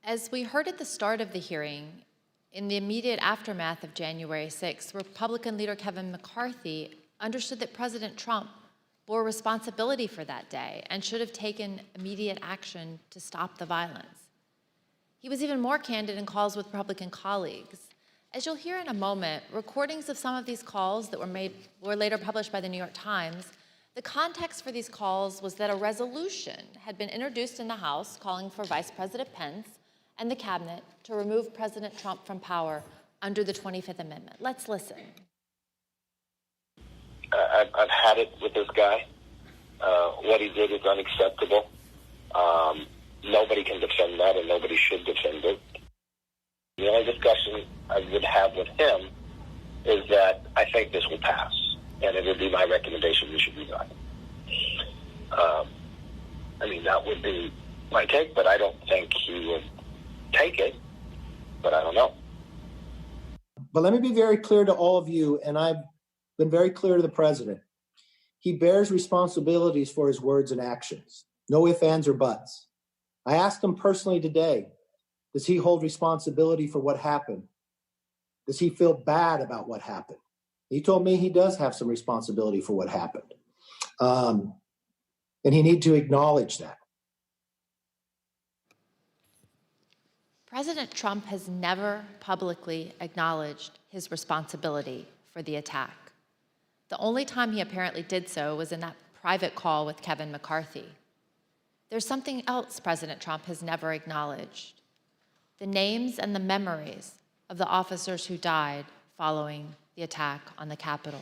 As we heard at the start of the hearing, in the immediate aftermath of January 6th, Republican leader Kevin McCarthy understood that President Trump bore responsibility for that day and should have taken immediate action to stop the violence. He was even more candid in calls with Republican colleagues. As you'll hear in a moment, recordings of some of these calls that were later published by the New York Times. The context for these calls was that a resolution had been introduced in the House calling for Vice President Pence and the cabinet to remove President Trump from power under the 25th Amendment. Let's listen. I've had it with this guy. What he did is unacceptable. Nobody can defend that, and nobody should defend it. The only discussion I would have with him is that I think this will pass, and it would be my recommendation we should resign. That would be my take, but I don't think he would take it, but I don't know. But let me be very clear to all of you, and I've been very clear to the president. He bears responsibilities for his words and actions. No ifs, ands, or buts. I asked him personally today, does he hold responsibility for what happened? Does he feel bad about what happened? He told me he does have some responsibility for what happened. And he needs to acknowledge that. President Trump has never publicly acknowledged his responsibility for the attack. The only time he apparently did so was in that private call with Kevin McCarthy. There's something else President Trump has never acknowledged: the names and the memories of the officers who died following the attack on the Capitol.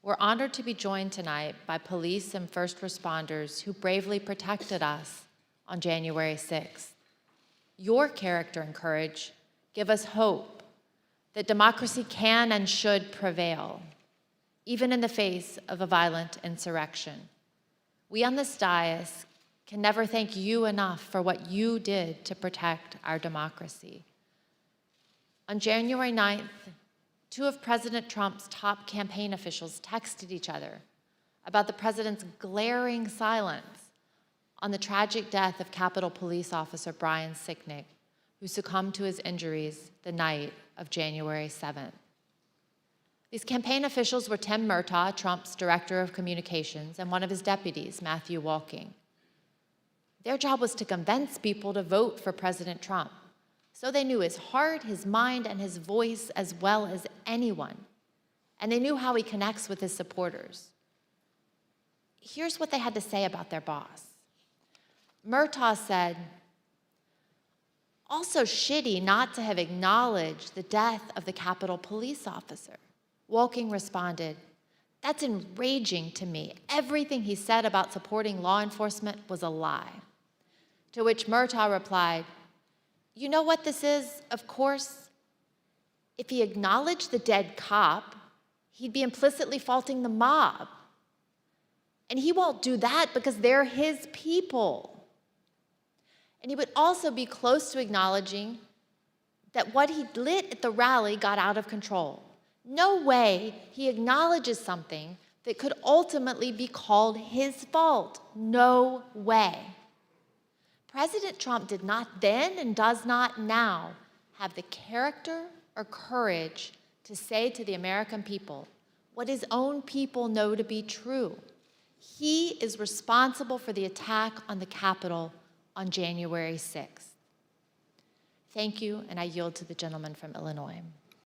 We're honored to be joined tonight by police and first responders who bravely protected us on January 6th. Your character and courage give us hope that democracy can and should prevail, even in the face of a violent insurrection. We on this dais can never thank you enough for what you did to protect our democracy. On January 9th, two of President Trump's top campaign officials texted each other about the president's glaring silence on the tragic death of Capitol Police Officer Brian Sicknick, who succumbed to his injuries the night of January 7th. These campaign officials were Tim Murtaugh, Trump's director of communications, and one of his deputies, Matthew Walking. Their job was to convince people to vote for President Trump, so they knew his heart, his mind, and his voice as well as anyone, and they knew how he connects with his supporters. Here's what they had to say about their boss. Murtaugh said, "Also shitty not to have acknowledged the death of the Capitol police officer." Walking responded, "That's enraging to me. Everything he said about supporting law enforcement was a lie." To which Murtaugh replied, "You know what this is, of course? If he acknowledged the dead cop, he'd be implicitly faulting the mob. And he won't do that because they're his people." And he would also be close to acknowledging that what he lit at the rally got out of control. No way he acknowledges something that could ultimately be called his fault. No way. President Trump did not then and does not now have the character or courage to say to the American people what his own people know to be true. He is responsible for the attack on the Capitol on January 6th. Thank you, and I yield to the gentleman from Illinois.